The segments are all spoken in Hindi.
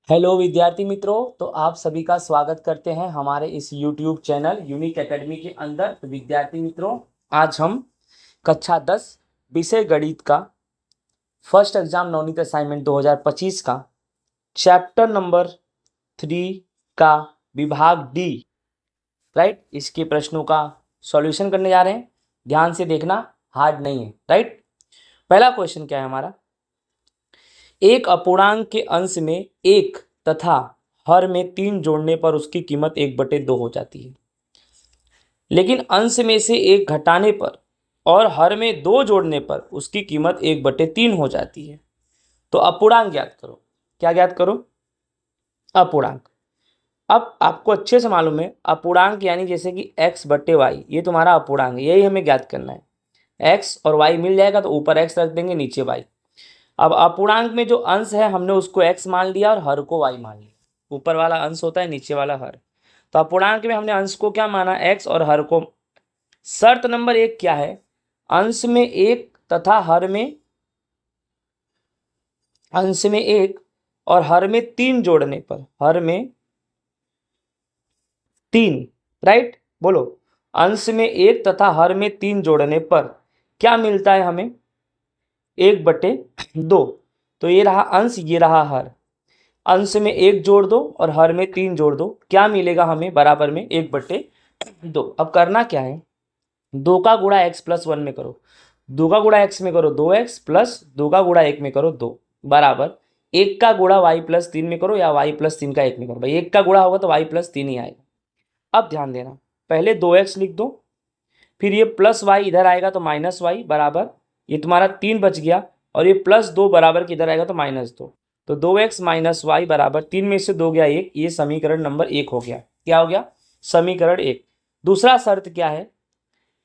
हेलो विद्यार्थी मित्रों, तो आप सभी का स्वागत करते हैं हमारे इस YouTube चैनल यूनिक एकेडमी के अंदर। तो विद्यार्थी मित्रों, आज हम कक्षा 10 विषय गणित का फर्स्ट एग्जाम नवनीत असाइनमेंट 2025 का चैप्टर नंबर 3 का विभाग डी, राइट, इसके प्रश्नों का सॉल्यूशन करने जा रहे हैं। ध्यान से देखना, हार्ड नहीं है, राइट। पहला क्वेश्चन क्या है हमारा, एक अपूर्णांक के अंश में एक तथा हर में 3 जोड़ने पर उसकी कीमत 1/2 हो जाती है, लेकिन अंश में से एक घटाने पर और हर में 2 जोड़ने पर उसकी कीमत 1/3 हो जाती है। तो अपूर्णांक ज्ञात करो। क्या ज्ञात करो? अपूर्णांक। अब आपको अच्छे से मालूम है, अपूर्णांक यानी जैसे कि x/y, ये तुम्हारा अपूर्णांक है, यही हमें ज्ञात करना है। x और y मिल जाएगा तो ऊपर x रख देंगे, नीचे y। अब अपूर्णांक में जो अंश है हमने उसको x मान लिया और हर को y मान लिया। ऊपर वाला अंश होता है, नीचे वाला हर। तो अपूर्णांक में हमने अंश को क्या माना? x और हर को। शर्त नंबर 1 क्या है? अंश में 1 तथा अंश में 1 और हर में 3 जोड़ने पर, हर में 3, राइट, बोलो। अंश में 1 तथा हर में 3 जोड़ने पर क्या मिलता है हमें? 1/2। तो ये रहा अंश, ये रहा हर। अंश में 1 जोड़ दो और हर में 3 जोड़ दो, क्या मिलेगा हमें? बराबर में 1/2। अब करना क्या है, 2 का गुणा x + 1 में करो, 2 का गुणा x में करो 2x प्लस 2 का गुणा 1 में करो 2, बराबर 1 का गुणा y + 3 में करो या y + 3 का 1 में करो। भाई 1 का गुणा होगा तो y + 3 ही आएगा। अब ध्यान देना, पहले 2x लिख दो, फिर ये प्लस y इधर आएगा तो माइनस y, बराबर ये तुम्हारा 3 बच गया, और ये +2 बराबर किधर आएगा तो -2। तो 2x - y बराबर 3 में से 2 गया 1, ये समीकरण नंबर 1 हो गया। क्या हो गया? समीकरण 1। दूसरा शर्त क्या है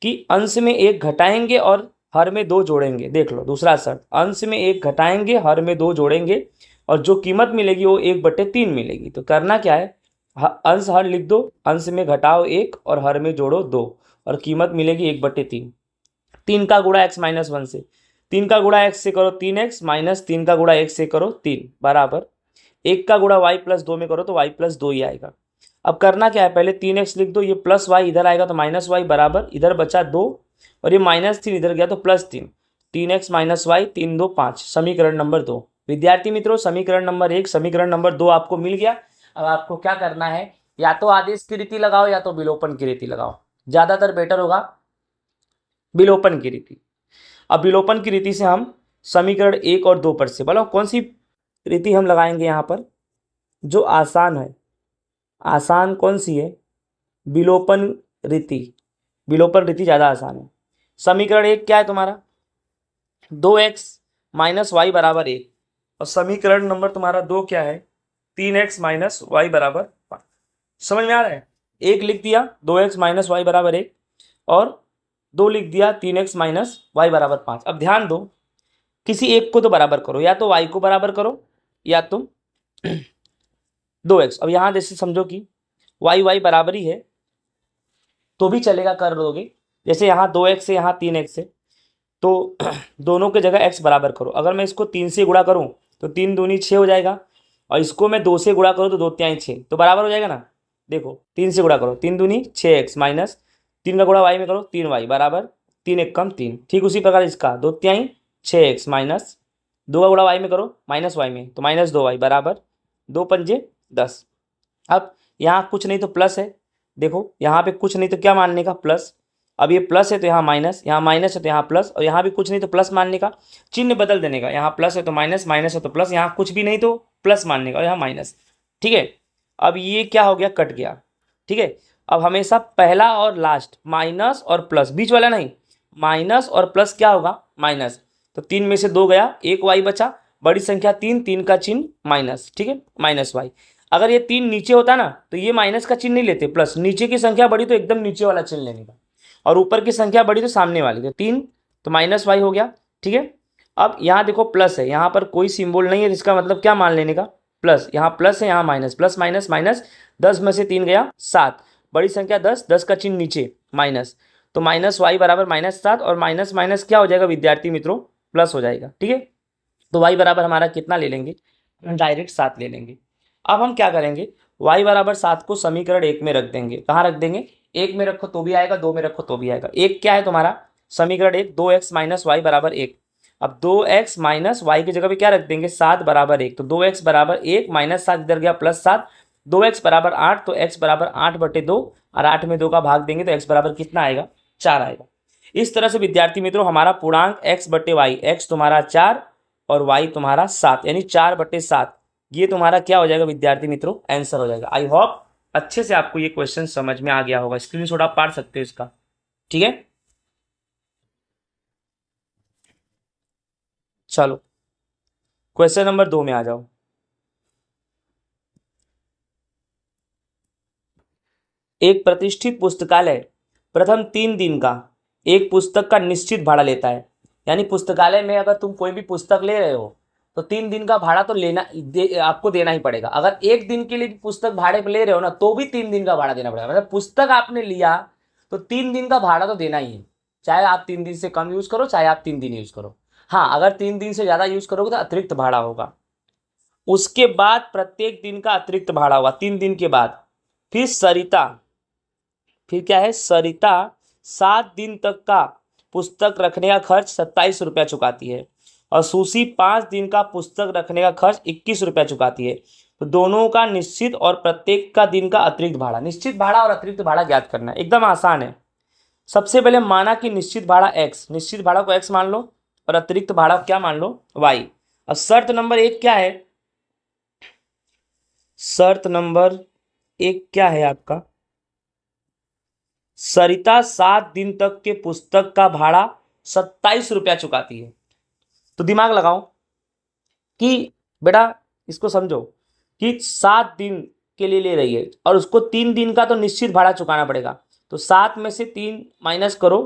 कि अंश में 1 घटाएंगे और हर में 2 जोड़ेंगे। देख लो दूसरा शर्त, अंश में 1 घटाएंगे, हर में 2 जोड़ेंगे, और जो कीमत मिलेगी वो 1/3 मिलेगी। तो करना क्या है, अंश हर लिख दो, अंश में घटाओ 1 और हर में जोड़ो 2, और कीमत मिलेगी 1/3। 3 का गुणा x - 1 से, 3 का गुणा x से करो 3x माइनस 3 का गुणा 1 से करो 3, बराबर 1 का गुणा y + 2 में करो तो y + 2 ही आएगा। अब करना क्या है, पहले 3x लिख दो, ये प्लस y इधर आएगा तो माइनस y, बराबर इधर बचा 2 और ये -3 इधर गया तो +3, 3x - y 3 2 5, समीकरण नंबर 2। विद्यार्थी मित्रों, समीकरण नंबर 1 समीकरण नंबर 2 आपको मिल गया। अब आपको क्या करना है, या तो आदेश की रीति लगाओ या तो विलोपन की रीति लगाओ। ज़्यादातर बेटर होगा विलोपन की रीति। अब विलोपन की रीति से हम समीकरण 1 और 2 पर से, बोलो कौन सी रीति हम लगाएंगे यहाँ पर जो आसान है? आसान कौन सी है? विलोपन रीति। विलोपन रीति ज़्यादा आसान है। समीकरण 1 क्या है तुम्हारा? 2x - y बराबर 1, और समीकरण नंबर तुम्हारा 2 क्या है? 3x - y बराबर 5। समझ में आ रहा है? 1 लिख दिया 2x - y बराबर 1, और 2 लिख दिया 3x - y बराबर 5। अब ध्यान दो, किसी एक को तो बराबर करो, या तो y को बराबर करो या तुम 2x। अब यहाँ जैसे समझो कि y बराबर ही है तो भी चलेगा, कर लोगे। जैसे यहाँ 2x है, यहाँ 3x है, तो दोनों के जगह x बराबर करो। अगर मैं इसको 3 से गुणा करूँ तो 3 दूनी 6 हो जाएगा, और इसको मैं 2 से गुणा करूँ तो 2 तिहाई 6, तो बराबर हो जाएगा ना। देखो 3 से गुणा करो, 3 दूनी 6x माइनस 3 का गुणा y में करो 3y, बराबर 3 एक कम 3। ठीक उसी प्रकार इसका 2 तिहाई 6x माइनस 2 का गुणा y में करो -y में, तो -2y बराबर 2 पंजे 10। अब यहाँ कुछ नहीं तो प्लस है, देखो यहाँ पे कुछ नहीं तो क्या मानने का? प्लस। अब ये प्लस है तो यहाँ माइनस, यहाँ माइनस है तो यहाँ प्लस, और यहाँ भी कुछ नहीं तो प्लस मानने का, चिन्ह बदल देने का। यहाँ प्लस है तो माइनस, माइनस है तो प्लस, यहाँ कुछ भी नहीं तो प्लस मानने का, और यहाँ माइनस। ठीक है, अब ये क्या हो गया? कट गया। ठीक है, अब हमेशा पहला और लास्ट माइनस और प्लस, बीच वाला नहीं। माइनस और प्लस क्या होगा? माइनस। तो 3 में से 2 गया, 1 y बचा, बड़ी संख्या 3, 3 का चिन्ह माइनस, ठीक है, -y। अगर ये 3 नीचे होता ना तो ये माइनस का चिन्ह नहीं लेते, प्लस। नीचे की संख्या बड़ी तो एकदम नीचे वाला चिन्ह लेने का, और ऊपर की संख्या बड़ी तो सामने वाली। तो 3 तो -y हो गया। ठीक है, अब यहाँ देखो प्लस है, यहाँ पर कोई सिंबल नहीं है, इसका मतलब क्या मान लेने का? प्लस। यहाँ प्लस है, यहाँ माइनस, प्लस माइनस माइनस, 10 में से 3 गया 7, बड़ी संख्या 10, 10 का चिन्ह नीचे माइनस, तो -y बराबर -7, और माइनस माइनस क्या हो जाएगा विद्यार्थी मित्रों? प्लस हो जाएगा। ठीक है, तो y बराबर हमारा कितना ले लेंगे? डायरेक्ट 7 ले लेंगे। अब हम क्या करेंगे, y बराबर 7 को समीकरण 1 में रख देंगे। कहाँ रख देंगे, 1 में रखो तो भी आएगा, 2 में रखो तो भी आएगा। एक क्या है तुम्हारा समीकरण 1, 2x माइनस वाई बराबर 1। अब 2x माइनस वाई की जगह पे क्या रख देंगे, 7 बराबर 1। तो 2x बराबर 1 माइनस 7 इधर गया प्लस 7, 2x बराबर 8। तो x बराबर 8/2 और 8 में 2 का भाग देंगे तो x बराबर कितना आएगा, 4 आएगा। इस तरह से विद्यार्थी मित्रों हमारा पूर्णांक x/y, x तुम्हारा 4 और y तुम्हारा 7, यानी 4/7, ये तुम्हारा क्या हो जाएगा विद्यार्थी मित्रों, आंसर हो जाएगा। आई होप अच्छे से आपको ये क्वेश्चन समझ में आ गया होगा। स्क्रीनशॉट आप पाड़ सकते हो इसका, ठीक है। चलो क्वेश्चन नंबर 2 में आ जाओ। एक प्रतिष्ठित पुस्तकालय प्रथम 3 दिन का एक पुस्तक का निश्चित भाड़ा लेता है। यानी पुस्तकालय में अगर तुम कोई भी पुस्तक ले रहे हो तो 3 दिन का भाड़ा तो आपको देना ही पड़ेगा। अगर एक दिन के लिए पुस्तक भाड़े पे ले रहे हो ना तो भी 3 दिन का भाड़ा देना पड़ेगा। मतलब पुस्तक आपने लिया तो 3 दिन का भाड़ा तो देना ही है, चाहे आप 3 दिन से कम यूज करो, चाहे आप 3 दिन यूज करो। हाँ, अगर 3 दिन से ज्यादा यूज करोगे तो अतिरिक्त भाड़ा होगा। उसके बाद प्रत्येक दिन का अतिरिक्त भाड़ा होगा 3 दिन के बाद। फिर सरिता, फिर क्या है, सरिता 7 दिन तक का पुस्तक रखने का खर्च 27 रुपया चुकाती है और सुशी 5 दिन का पुस्तक रखने का खर्च 21 रुपया चुकाती है। तो दोनों का निश्चित और प्रत्येक का दिन का अतिरिक्त भाड़ा, निश्चित भाड़ा और अतिरिक्त भाड़ा ज्ञात करना है। एकदम आसान है। सबसे पहले माना कि निश्चित भाड़ा x, निश्चित भाड़ा को x मान लो और अतिरिक्त भाड़ा क्या मान लो, y। अब शर्त नंबर 1 क्या है, शर्त नंबर 1 क्या है आपका, सरिता 7 दिन तक के पुस्तक का भाड़ा 27 रुपया चुकाती है। तो दिमाग लगाओ कि बेटा इसको समझो कि 7 दिन के लिए ले रही है और उसको 3 दिन का तो निश्चित भाड़ा चुकाना पड़ेगा। तो 7 में से 3 माइनस करो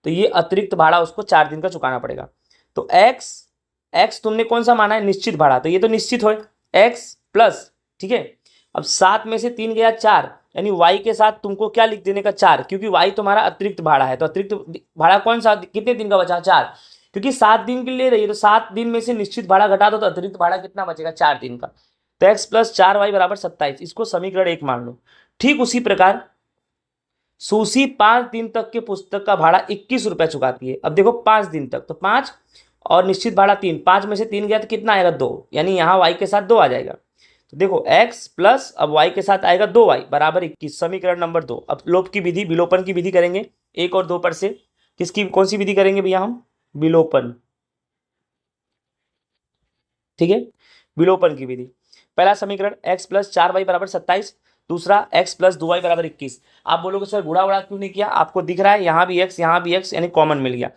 तो ये अतिरिक्त भाड़ा उसको 4 दिन का चुकाना पड़ेगा। तो x तुमने कौन सा माना है, निश्चित भाड़ा, तो ये तो निश्चित हो x प्लस, ठीक है। अब 7 में से 3 गया 4, यानी y के साथ तुमको क्या लिख देने का, 4, क्योंकि y तुम्हारा अतिरिक्त भाड़ा है। तो अतिरिक्त भाड़ा कौन सा, कितने दिन का बचा, 4, क्योंकि 7 दिन के लिए ले रही है तो 7 दिन में से निश्चित भाड़ा घटा दो तो अतिरिक्त भाड़ा कितना बचेगा, 4 दिन का। तो x प्लस 4y बराबर 27, इसको समीकरण 1 मान लो। ठीक उसी प्रकार सुशी 5 दिन तक के पुस्तक का भाड़ा 21 रुपया चुकाती है। अब देखो 5 दिन तक, तो 5 और निश्चित भाड़ा 3, 5 में से 3 गया तो कितना आएगा, 2, यानी यहाँ y के साथ 2 आ जाएगा। तो देखो x प्लस अब y के साथ आएगा 2y बराबर 21, समीकरण नंबर 2। अब लोप की विधि, विलोपन की विधि करेंगे 1 और 2 पर से। किसकी, कौन सी विधि करेंगे भैया हम, विलोपन, ठीक है, विलोपन की विधि। पहला समीकरण x प्लस 4y बराबर 27, दूसरा x प्लस 2y बराबर 21। आप बोलोगे सर गुणा उड़ा क्यों नहीं किया, आपको दिख रहा है यहाँ भी x यहाँ भी x, यानी कॉमन मिल गया।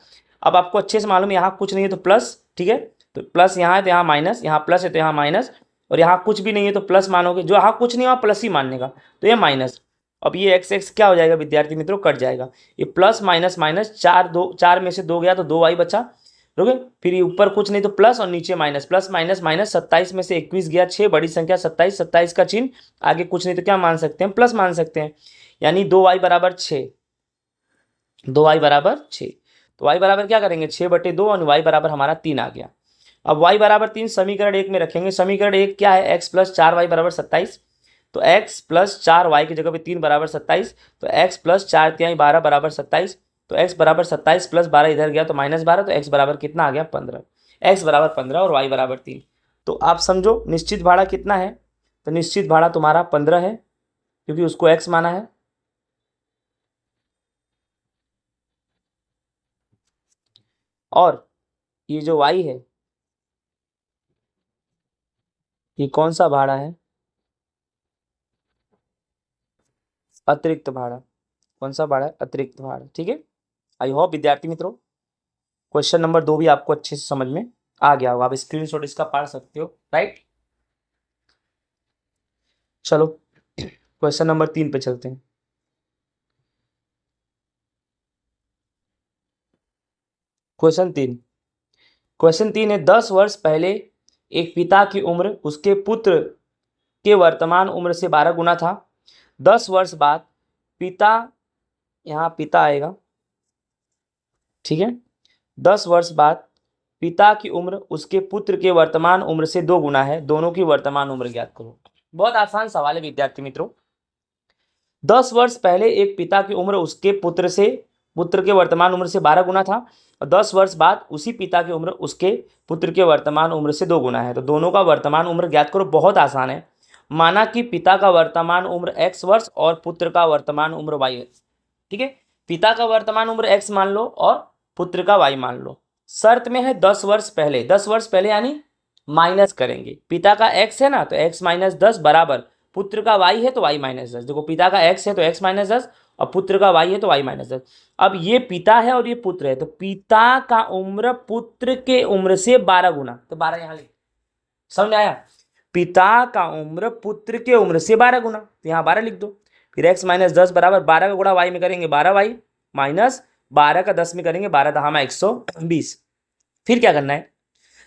अब आपको अच्छे से मालूम है यहाँ कुछ नहीं है तो प्लस, ठीक है, तो प्लस यहाँ है तो यहाँ माइनस, यहाँ प्लस है तो यहाँ माइनस, और यहाँ कुछ भी नहीं है तो प्लस मानोगे, जो यहाँ कुछ नहीं वहाँ प्लस ही मानने का, तो ये माइनस। अब ये x क्या हो जाएगा विद्यार्थी मित्रों, कट जाएगा। ये प्लस माइनस माइनस, 4 में से 2 गया तो 2y बचा, ओके। फिर ये ऊपर कुछ नहीं तो प्लस और नीचे माइनस, प्लस माइनस माइनस, 27 में से 21 गया 6, बड़ी संख्या 27, 27 का चिन्ह आगे कुछ नहीं तो क्या मान सकते हैं, प्लस मान सकते हैं, यानी 2y बराबर 6, 2y बराबर 6। तो y बराबर क्या करेंगे, 6/2 और y बराबर हमारा 3 आ गया। अब y बराबर 3 समीकरण 1 में रखेंगे। समीकरण 1 क्या है, x प्लस 4y बराबर 27। तो x प्लस 4y की जगह पे 3 बराबर 27, तो x प्लस 4 12 बराबर 27। तो x बराबर 27 प्लस 12 इधर गया तो -12, तो x बराबर कितना आ गया, 15। x बराबर 15 और y बराबर 3। तो आप समझो निश्चित भाड़ा कितना है, तो निश्चित भाड़ा तुम्हारा 15 है क्योंकि उसको x माना है। और ये जो y है ये कौन सा भाड़ा है, अतिरिक्त भाड़ा। कौन सा भाड़ा है, अतिरिक्त भाड़ा, ठीक है। आई होप विद्यार्थी मित्रों क्वेश्चन नंबर 2 भी आपको अच्छे से समझ में आ गया होगा। आप स्क्रीनशॉट इसका पढ़ सकते हो, राइट। चलो क्वेश्चन नंबर 3 पे चलते हैं। क्वेश्चन 3 है, 10 वर्ष पहले एक पिता की उम्र उसके पुत्र के वर्तमान उम्र से 12 गुना था। 10 वर्ष बाद पिता, यहाँ पिता आएगा, ठीक है। 10 वर्ष बाद पिता की उम्र उसके पुत्र के वर्तमान उम्र से 2 गुना है, दोनों की वर्तमान उम्र ज्ञात करो। बहुत आसान सवाल है विद्यार्थी मित्रों। 10 वर्ष पहले एक पिता की उम्र उसके पुत्र के वर्तमान उम्र से 12 गुना था, और 10 वर्ष बाद उसी पिता की उम्र उसके पुत्र के वर्तमान उम्र से 2 गुना है। तो दोनों का वर्तमान उम्र ज्ञात करो। बहुत आसान है। माना कि पिता का वर्तमान उम्र x वर्ष और पुत्र का वर्तमान उम्र y है। ठीक है, पिता का वर्तमान उम्र x मान लो और पुत्र का y मान लो। शर्त में है 10 वर्ष पहले। 10 वर्ष पहले यानी माइनस करेंगे। पिता का x है ना, तो x माइनस 10 बराबर पुत्र का y है तो y माइनस 10। देखो, पिता का x है तो x माइनस 10 और पुत्र का y है तो y माइनस 10। अब ये पिता है और ये पुत्र है, तो पिता का उम्र पुत्र के उम्र से 12 गुना, तो 12 यहाँ लिख। समझ आया? पिता का उम्र पुत्र के उम्र से 12 गुना, तो यहाँ 12 लिख दो। फिर x माइनस 10 बराबर 12 का गुणा y में करेंगे 12y माइनस 12 का 10 में करेंगे 12 दहामा 120। फिर क्या करना है,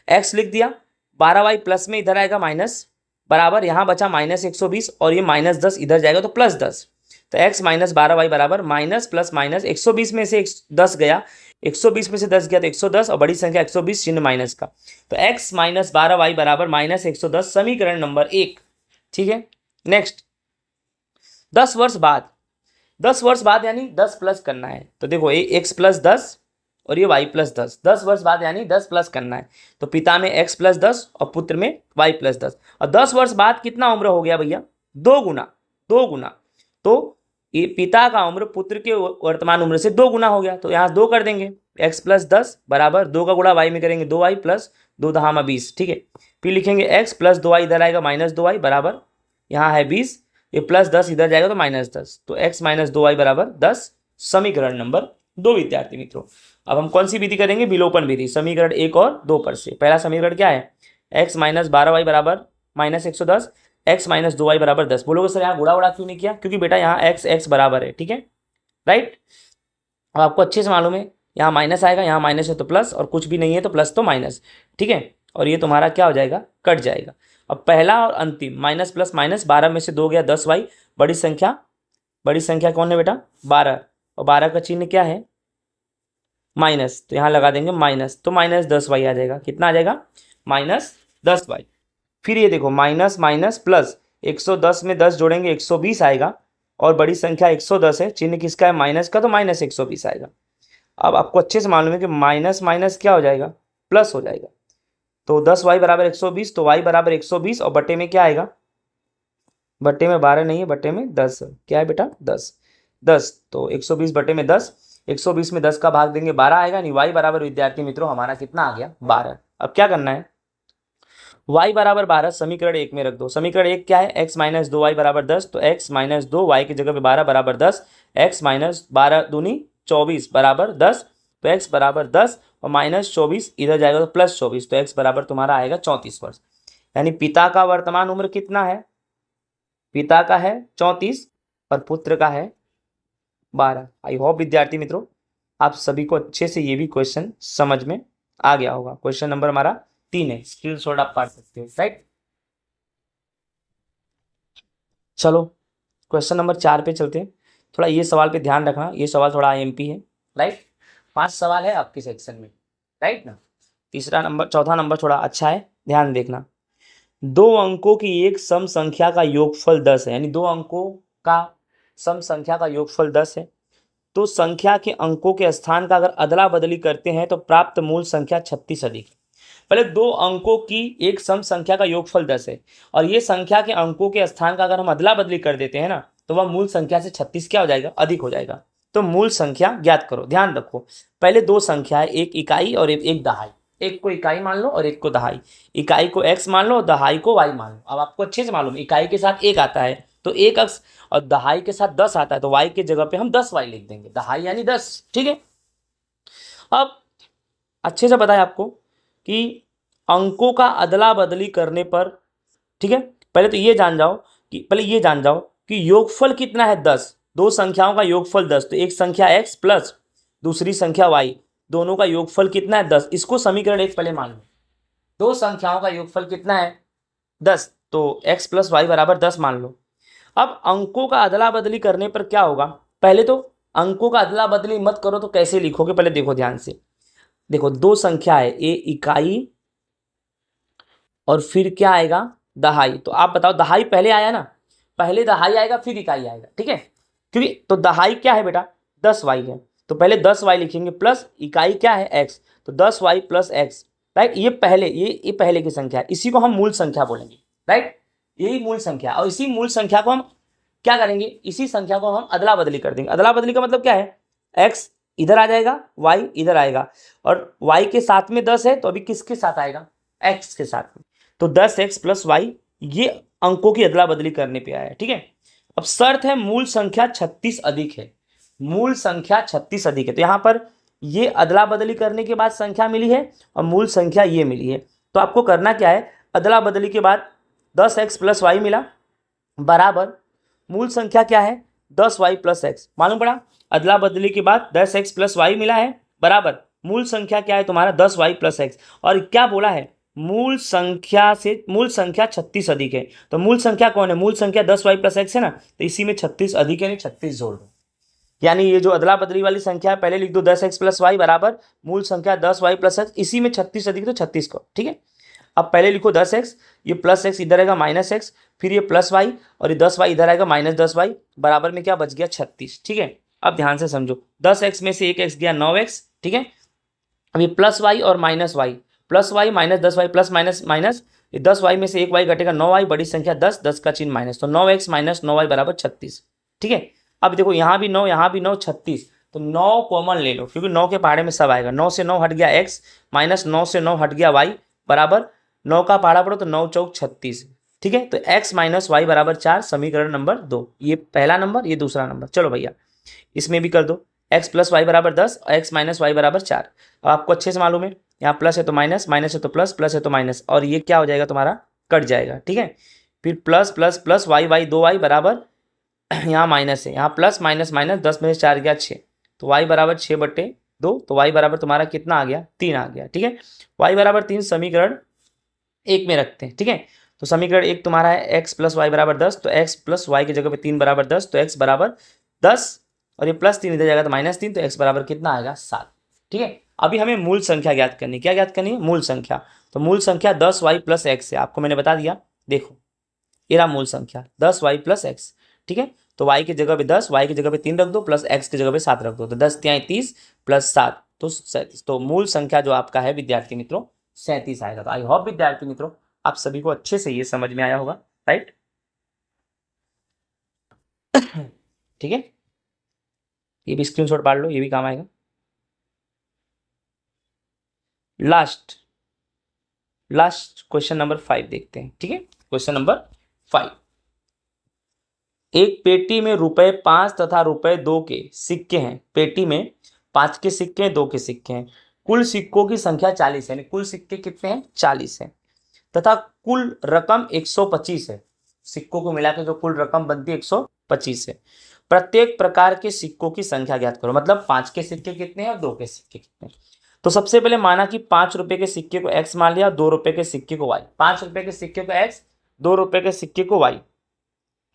x लिख दिया, 12y प्लस में इधर आएगा माइनस, बराबर यहाँ बचा माइनस 120 और ये माइनस 10 इधर जाएगा तो प्लस 10। तो x माइनस 12y बराबर माइनस प्लस माइनस 120 में से 10 गया, 120 में से 10 गया तो 110 और बड़ी संख्या 120 चिन्ह माइनस का। तो x माइनस 12y बराबर माइनस 110 समीकरण नंबर 1। ठीक है, नेक्स्ट 10 वर्ष बाद। 10 वर्ष बाद यानी 10 प्लस करना है। तो देखो x प्लस 10 और ये y प्लस 10। 10 वर्ष बाद यानी 10 प्लस करना है। तो पिता में x प्लस 10 और पुत्र में y प्लस 10। और 10 वर्ष बाद कितना उम्र हो गया भैया? 2 गुना। 2 गुना, तो ये पिता का उम्र पुत्र के वर्तमान उम्र से 2 गुना हो गया। तो यहाँ 2 कर देंगे, x प्लस 10 बराबर 2 का गुणा y में करेंगे 2y प्लस 2 दहामा 20। ठीक है, फिर लिखेंगे x प्लस 2y इधर आएगा माइनस 2y बराबर यहाँ है 20, ये प्लस 10 इधर जाएगा तो माइनस 10। तो x माइनस 2y बराबर 10 समीकरण नंबर 2 विद्यार्थी मित्रों। अब हम कौन सी विधि करेंगे? विलोपन विधि, समीकरण 1 और 2 पर से। पहला समीकरण क्या है? x माइनस 12y बराबर माइनस 110, x माइनस 2y बराबर 10। बोलोगे सर यहाँ गुणा क्यों नहीं किया? क्योंकि बेटा यहाँ x बराबर है। ठीक है, राइट। अब आपको अच्छे से मालूम है, यहाँ माइनस आएगा, यहाँ माइनस है तो प्लस, और कुछ भी नहीं है तो प्लस तो माइनस। ठीक है, और ये तुम्हारा क्या हो जाएगा? कट जाएगा। अब पहला और अंतिम माइनस प्लस माइनस, 12 में से 2 गया 10y, बड़ी संख्या कौन है बेटा? 12, और 12 का चिन्ह क्या है? माइनस, तो यहाँ लगा देंगे माइनस, तो माइनस 10y आ जाएगा। कितना आ जाएगा? Minus 10y। फिर ये देखो माइनस माइनस प्लस, 110 में 10 जोड़ेंगे 120 आएगा, और बड़ी संख्या 110 है, चिन्ह किसका है? माइनस का, तो माइनस 120 आएगा। अब आपको अच्छे से मालूम है कि माइनस माइनस क्या हो जाएगा? प्लस हो जाएगा। तो 10y बराबर 120, तो y बराबर 120 और बटे में क्या आएगा? बटे में 12 नहीं है, बटे में 10। क्या है बेटा? 10। तो 120 बटे में 10, 120 में 10 का भाग देंगे 12 आएगा, नहीं y बराबर विद्यार्थी मित्रों हमारा कितना आ गया? 12। अब क्या करना है? y बराबर 12 समीकरण 1 में रख दो। समीकरण 1 क्या है? x माइनस 2y बराबर 10, तो x माइनस 2y की जगह पे 12 बराबर 10, x माइनस 12 दूनी 24 बराबर 10, तो x बराबर 10 और माइनस 24 इधर जाएगा तो प्लस 24, तो x बराबर तुम्हारा आएगा 34 वर्ष। यानी पिता का वर्तमान उम्र कितना है? पिता का है 34 और पुत्र का है 12। आई होप विद्यार्थी मित्रों आप सभी को अच्छे से ये भी क्वेश्चन समझ में आ गया होगा। क्वेश्चन नंबर हमारा 3 है, स्क्रीन शॉट आप काट सकते हो, राइट। चलो क्वेश्चन नंबर 4 पे चलते हैं। थोड़ा ये सवाल पे ध्यान रखना, ये सवाल थोड़ा IMP है, राइट। 5 सवाल है आपके सेक्शन में, राइट ना। चौथा नंबर थोड़ा अच्छा है, ध्यान देखना। 2 अंकों की एक सम संख्या का योगफल 10 है, यानी 2 अंकों का सम संख्या का योगफल 10 है। तो संख्या के अंकों के स्थान का अगर अदला बदली करते हैं तो प्राप्त मूल संख्या 36 अधिक है। पहले 2 अंकों की एक सम संख्या का योगफल 10 है, और ये संख्या के अंकों के स्थान का अगर हम अदला बदली कर देते हैं ना, तो वह मूल संख्या से 36 क्या हो जाएगा? अधिक हो जाएगा। तो मूल संख्या ज्ञात करो। ध्यान रखो, पहले 2 संख्या है, एक इकाई और एक दहाई। एक को इकाई मान लो और एक को दहाई। इकाई को x मान लो और दहाई को y मान लो। अब आपको अच्छे से मालूम, इकाई के साथ 1 आता है तो 1x, और दहाई के साथ 10 आता है तो y के जगह पे हम 10y लिख देंगे, दहाई यानी 10। ठीक है, अब अच्छे से बताएं आपको कि अंकों का अदला बदली करने पर, ठीक है, पहले तो ये जान जाओ कि योगफल कितना है? 10। 2 संख्याओं का योगफल 10, तो एक संख्या x प्लस दूसरी संख्या y, दोनों का योगफल कितना है? 10। इसको समीकरण 1 पहले मान लो। 2 संख्याओं का योगफल कितना है? 10, तो x प्लस वाई बराबर 10 मान लो। अब अंकों का अदला बदली करने पर क्या होगा? पहले तो अंकों का अदला बदली मत करो तो कैसे लिखोगे, पहले देखो ध्यान से। देखो 2 संख्या है, ए इकाई और फिर क्या आएगा? दहाई। तो आप बताओ दहाई पहले आया ना, पहले दहाई आएगा फिर इकाई आएगा, ठीक है, क्योंकि तो दहाई क्या है बेटा 10y है, तो पहले 10y लिखेंगे प्लस इकाई क्या है x, तो 10y प्लस एक्स, राइट। ये पहले ये पहले की संख्या है, इसी को हम मूल संख्या बोलेंगे, राइट। यही मूल संख्या, और इसी मूल संख्या को हम क्या करेंगे, इसी संख्या को हम अदला बदली कर देंगे। अदला बदली का मतलब क्या है, x इधर आ जाएगा, y इधर आएगा, और y के साथ में 10 है तो अभी किसके साथ आएगा, x के साथ में, तो 10x प्लस वाई, ये अंकों की अदला बदली करने पे आया है, ठीक है। अब शर्त है मूल संख्या 36 अधिक है, मूल संख्या 36 अधिक है, तो यहाँ पर ये अदला बदली करने के बाद संख्या मिली है और मूल संख्या ये मिली है। तो आपको करना क्या है, अदला बदली के बाद 10x प्लस वाई मिला बराबर मूल संख्या क्या है 10y प्लस एक्स, मालूम पड़ा। अदला बदली के बाद 10x प्लस वाई मिला है बराबर मूल संख्या क्या है तुम्हारा 10y प्लस एक्स, और क्या बोला है मूल संख्या से मूल संख्या 36 अधिक है, तो मूल संख्या कौन है, मूल संख्या 10y प्लस एक्स है ना, तो इसी में 36 अधिक है, नहीं 36 जोड़ दो। यानी ये जो अदला बदली वाली संख्या है पहले लिख दो 10x प्लस वाई बराबर मूल संख्या 10y प्लस एक्स, इसी में 36 अधिक तो 36 को, ठीक है। अब पहले लिखो 10x, ये प्लस एक्स इधर आएगा माइनस एक्स, फिर ये प्लस वाई और ये 10y इधर आएगा माइनस 10y, बराबर में क्या बच गया 36, ठीक है। अब ध्यान से समझो 10x में से एक एक्स गया 9x, ठीक है। अब ये प्लस वाई और minus Y, plus Y minus 10y plus minus minus, ये 10y में से एक y घटेगा 9y, बड़ी संख्या 10, 10 का चिन्ह माइनस, तो 9x माइनस 9y बराबर 36, ठीक है। अब देखो यहाँ भी 9 यहाँ भी 9, 36, तो 9 कॉमन ले लो क्योंकि 9 के पहाड़े में सब आएगा, 9 से 9 हट गया x माइनस 9 से 9 हट गया y बराबर 9 का पहाड़ा पड़ो तो 9 चौक 36, ठीक है। तो x माइनस वाई बराबर 4, समीकरण नंबर 2, ये पहला नंबर ये दूसरा नंबर। चलो भैया इसमें भी कर दो, x प्लस वाई बराबर 10 और x माइनस वाई बराबर 4। अब आपको अच्छे से मालूम है यहाँ प्लस है तो माइनस, माइनस है तो प्लस, प्लस है तो माइनस, और ये क्या हो जाएगा तुम्हारा कट जाएगा, ठीक है। फिर plus plus plus Y Y 2y बराबर यहाँ माइनस है, यहाँ प्लस माइनस माइनस, 10 में से 4 गया 6, तो y बराबर 6/2, तो y बराबर तुम्हारा कितना आ गया 3 आ गया, ठीक है। y बराबर 3 समीकरण 1 में रखते हैं, ठीक है। तो समीकरण 1 तुम्हारा है x प्लस वाई बराबर 10, तो x प्लस वाई की जगह पे 3 बराबर 10, तो x बराबर 10 और ये प्लस 3 इधर जाएगा तो माइनस 3, तो x बराबर कितना आएगा 7, ठीक है। अभी हमें मूल संख्या ज्ञात करनी, क्या ज्ञात करनी है मूल संख्या, तो मूल संख्या 10y प्लस एक्स है, आपको मैंने बता दिया, देखो ये रहा मूल संख्या 10y प्लस एक्स, ठीक है। तो y की जगह पे 10, y की जगह पे 3 रख दो, प्लस x की जगह पे 7 रख दो, तो 10 तिहाई 30 प्लस 7 तो 37, तो मूल संख्या जो आपका है विद्यार्थी मित्रों 37 आएगा। तो आई होप विद्यार्थी मित्रों आप सभी को अच्छे से ये समझ में आया होगा, राइट, ठीक है। ये भी स्क्रीनशॉट पाड़ लो, ये भी काम आएगा। लास्ट क्वेश्चन नंबर 5 देखते हैं, ठीक है। क्वेश्चन नंबर 5, एक पेटी में रुपए 5 तथा रुपए 2 के सिक्के हैं, पेटी में 5 के सिक्के हैं 2 के सिक्के हैं, कुल सिक्कों की संख्या 40 है, कुल सिक्के कितने हैं 40 है, तथा कुल रकम 125 है, सिक्कों को मिलाकर जो कुल रकम बनती है 125 है। प्रत्येक प्रकार के सिक्कों की संख्या ज्ञात करो, मतलब 5 के सिक्के कितने हैं और 2 के सिक्के कितने हैं। तो सबसे पहले माना कि 5 रुपए के सिक्के को x मान लिया, 2 रुपए के सिक्के को y, 5 रुपए के सिक्के को x, 2 रुपए के सिक्के को y।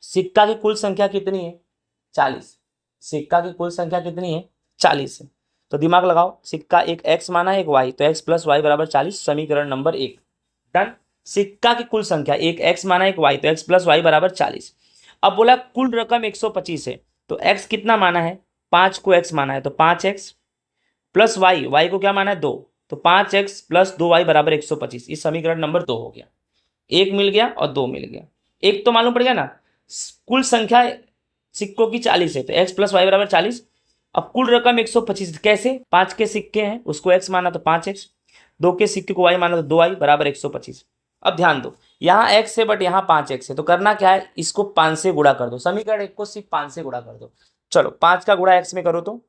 सिक्का की कुल संख्या कितनी है 40, सिक्का की कुल संख्या कितनी है 40 है। तो दिमाग लगाओ, सिक्का एक x माना है एक y, तो x प्लस वाई बराबर 40, समीकरण नंबर 1 डन। सिक्का की कुल संख्या एक x माना एक y, तो x प्लस वाई बराबर 40। अब बोला कुल रकम 125 है, तो x कितना माना है 5 को x माना है, तो 5x प्लस y को क्या माना है 2, तो 5x प्लस 2y बराबर 125, इस समीकरण नंबर 2 हो गया, एक मिल गया और 2 मिल गया। एक तो मालूम पड़ गया ना, कुल संख्या सिक्कों की 40 है तो x प्लस वाई बराबर 40। अब कुल रकम 125 कैसे, 5 के सिक्के हैं उसको x माना तो 5x, 2 के सिक्के को y माना तो 2y बराबर 125। अब ध्यान दो यहाँ x है बट यहाँ 5x है, तो करना क्या है, इसको 5 से गुणा कर दो, समीकरण 1 को सिर्फ 5 से गुणा कर दो। चलो 5 का गुणा x में करो तो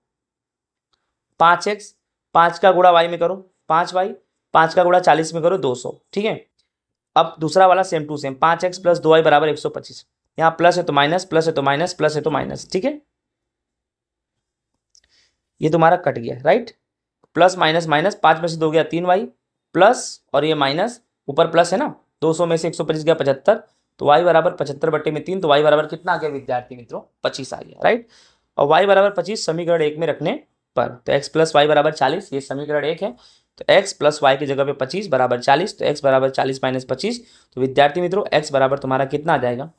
5x, 5 का गुणा y में करो 5y, 5 का गुणा 40 में करो 200, ठीक है। अब दूसरा वाला same to same 5x plus 2y बराबर 125, यहाँ प्लस है तो माइनस, प्लस है तो माइनस, प्लस है तो माइनस, ठीक है। ये तुम्हारा कट गया, राइट, प्लस माइनस माइनस, 5 में से 2 गया 3y प्लस और ये माइनस, ऊपर प्लस है ना, 200 में से 125 गया 75, तो y बराबर 75/3, तो y बराबर कितना आ गया विद्यार्थी मित्रों 25 आ गया, राइट। और y बराबर 25 समीकरण 1 में रखने पर, तो x प्लस वाई बराबर 40, ये समीकरण 1 है, तो x प्लस वाई की जगह पे 25 बराबर 40, तो x बराबर 40 माइनस 25, तो विद्यार्थी मित्रों x बराबर तुम्हारा कितना आ जाएगा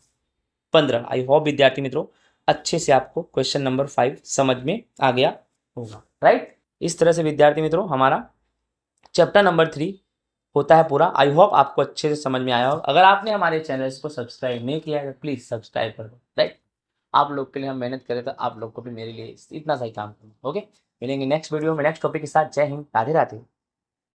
15। आई होप विद्यार्थी मित्रों अच्छे से आपको क्वेश्चन नंबर 5 समझ में आ गया होगा, राइट। इस तरह से विद्यार्थी मित्रों हमारा चैप्टर नंबर 3 होता है पूरा। आई होप आपको अच्छे से समझ में आया होगा। अगर आपने हमारे चैनल्स को सब्सक्राइब नहीं किया है तो प्लीज़ सब्सक्राइब कर दो, राइट। आप लोग के लिए हम मेहनत करें तो आप लोग को भी मेरे लिए इतना सा ही काम करना। ओके, मिलेंगे नेक्स्ट वीडियो में नेक्स्ट टॉपिक के साथ। जय हिंद, राधे राधे।